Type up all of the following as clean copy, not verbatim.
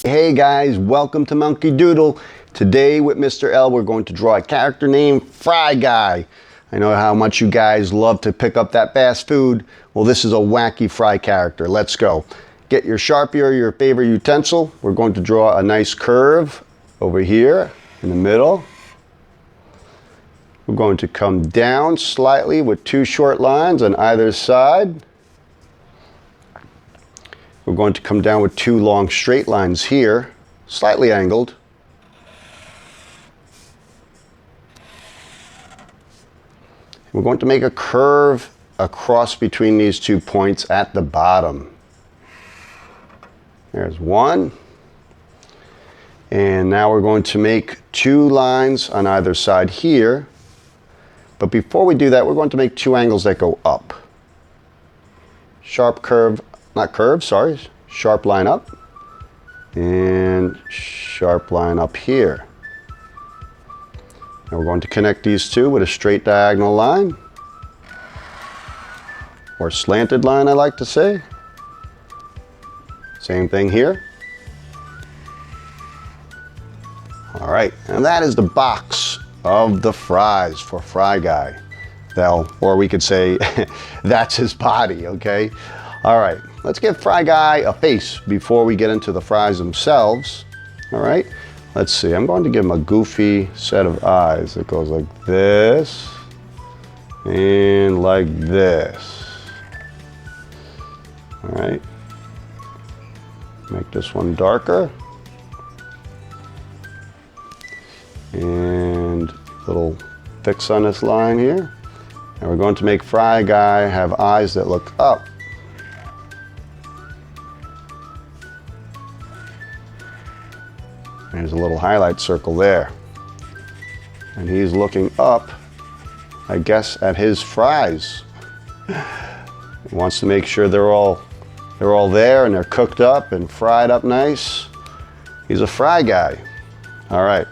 Hey guys, welcome to Monkey Doodle. Today with Mr. L, we're going to draw a character named Fry Guy. I know how much you guys love to pick up that fast food. Well, this is a wacky fry character. Let's go. Get your Sharpie or your favorite utensil. We're going to draw a nice curve over here in the middle. We're going to come down slightly with two short lines on either side. We're going to come down with two long straight lines here, slightly angled. We're going to make a curve across between these 2 points at the bottom. There's one. And now we're going to make two lines on either side here. But before we do that, we're going to make two angles that go up. Sharp curve. Not curve, sorry, sharp line up and sharp line up here. Now we're going to connect these two with a straight diagonal line, or slanted line I like to say. Same thing here. All right, and that is the box of the fries for Fry Guy. Or we could say that's his body, okay? All right, let's give Fry Guy a face before we get into the fries themselves. All right, let's see. I'm going to give him a goofy set of eyes. It goes like this and like this. All right, make this one darker. And a little fix on this line here. And we're going to make Fry Guy have eyes that look up. There's a little highlight circle there. And he's looking up, I guess, at his fries. He wants to make sure they're all there and they're cooked up and fried up nice. He's a Fry Guy. All right.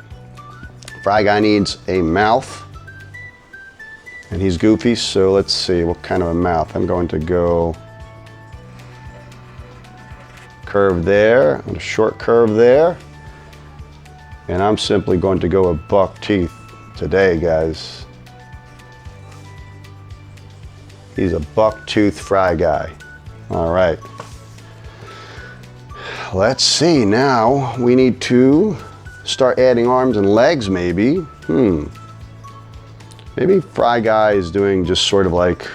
Fry Guy needs a mouth. And he's goofy, so let's see what kind of a mouth. I'm going to go curve there and a short curve there. And I'm simply going to go with buck teeth today, guys. He's a buck tooth Fry Guy. All right. Let's see, now we need to start adding arms and legs maybe. Maybe Fry Guy is doing just sort of like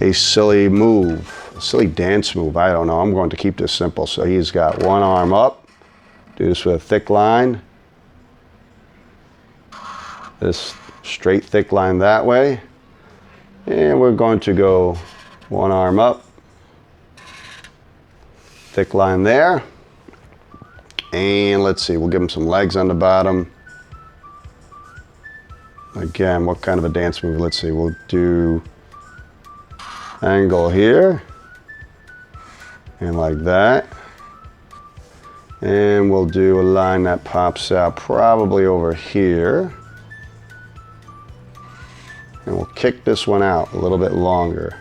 a silly move, a silly dance move. I don't know. I'm going to keep this simple. So he's got one arm up. Do this with a thick line. This straight thick line that way. And we're going to go one arm up. Thick line there. And let's see, we'll give him some legs on the bottom. Again, what kind of a dance move? Let's see, we'll do angle here. And like that. And we'll do a line that pops out probably over here. And we'll kick this one out a little bit longer.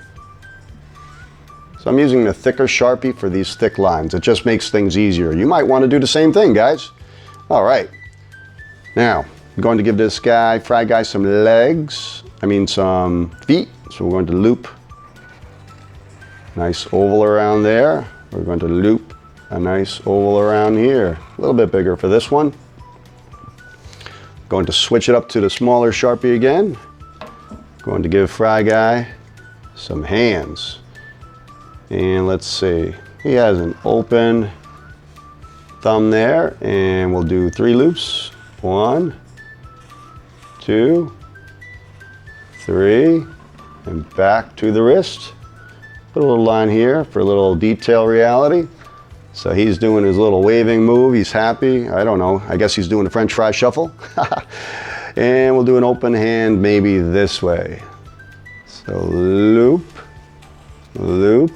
So I'm using the thicker Sharpie for these thick lines. It just makes things easier. You might want to do the same thing, guys. All right. Now, I'm going to give this guy, Fry Guy, some feet. So we're going to loop. Nice oval around there. We're going to loop a nice oval around here. A little bit bigger for this one. Going to switch it up to the smaller Sharpie again. Going to give Fry Guy some hands. And let's see, he has an open thumb there, and we'll do 3 loops. 1, 2, 3, and back to the wrist. Put a little line here for a little detail reality. So he's doing his little waving move. He's happy. I don't know. I guess he's doing the French fry shuffle. And we'll do an open hand maybe this way. So loop, loop,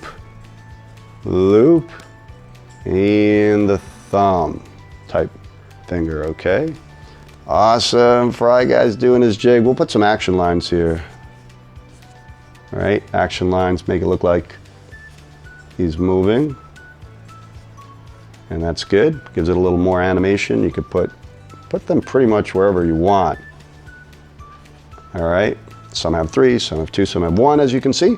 loop, and the thumb type finger, okay? Awesome. Fry Guy's doing his jig. We'll put some action lines here. All right, action lines make it look like he's moving. And that's good. Gives it a little more animation. You could put them pretty much wherever you want. All right. Some have 3, some have 2, some have 1, as you can see.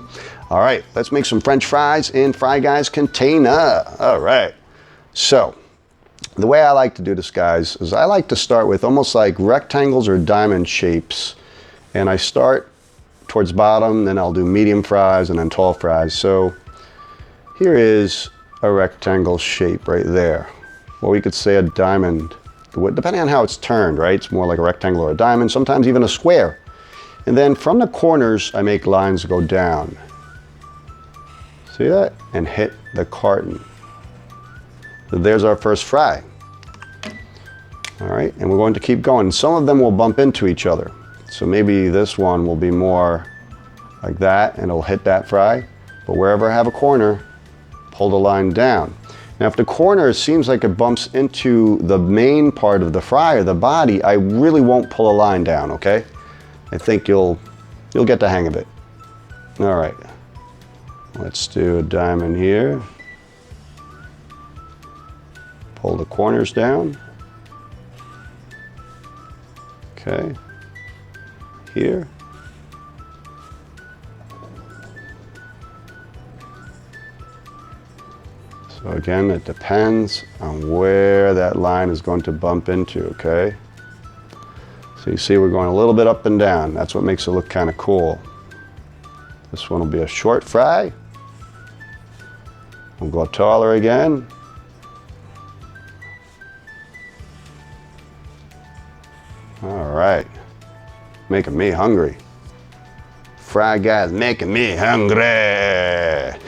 All right, let's make some French fries in Fry Guys container. All right. So the way I like to do this, guys, is I like to start with almost like rectangles or diamond shapes. And I start towards bottom, then I'll do medium fries and then tall fries. So here is a rectangle shape right there. Or we could say a diamond, depending on how it's turned, right? It's more like a rectangle or a diamond, sometimes even a square. And then from the corners, I make lines go down. See that? And hit the carton. So there's our first fry. All right, and we're going to keep going. Some of them will bump into each other. So maybe this one will be more like that, and it'll hit that fry. But wherever I have a corner, pull the line down. Now, if the corner seems like it bumps into the main part of the fry or the body, I really won't pull a line down, okay? I think you'll get the hang of it. All right, let's do a diamond here. Pull the corners down. Okay, here. So again, it depends on where that line is going to bump into, okay? So you see we're going a little bit up and down. That's what makes it look kind of cool. This one will be a short fry. We'll go taller again. All right, making me hungry. Fry Guys making me hungry.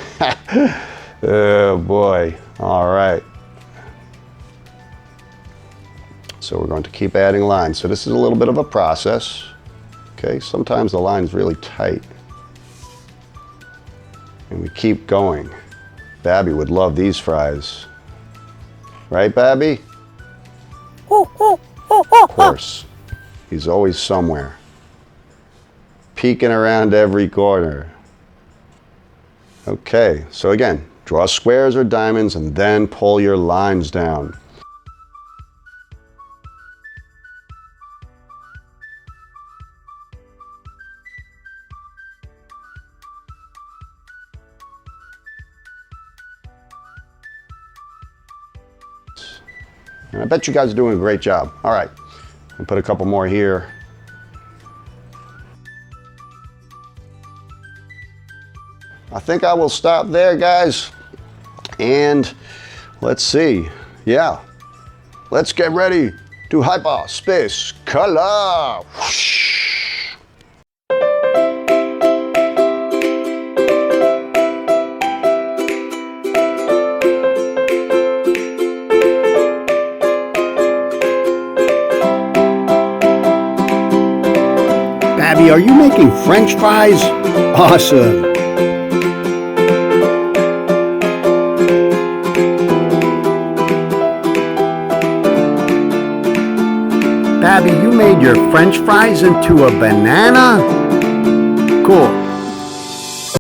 Oh boy, all right. So we're going to keep adding lines. So this is a little bit of a process. Okay, sometimes the line's really tight. And we keep going. Babi would love these fries. Right, Babi? Of course. He's always somewhere. Peeking around every corner. Okay, so again, draw squares or diamonds and then pull your lines down. And I bet you guys are doing a great job. All right, I'll put a couple more here. I think I will stop there, guys. And let's see. Yeah, let's get ready to hyperspace color. Babi, are you making French fries? Awesome. Babi, you made your French fries into a banana? Cool.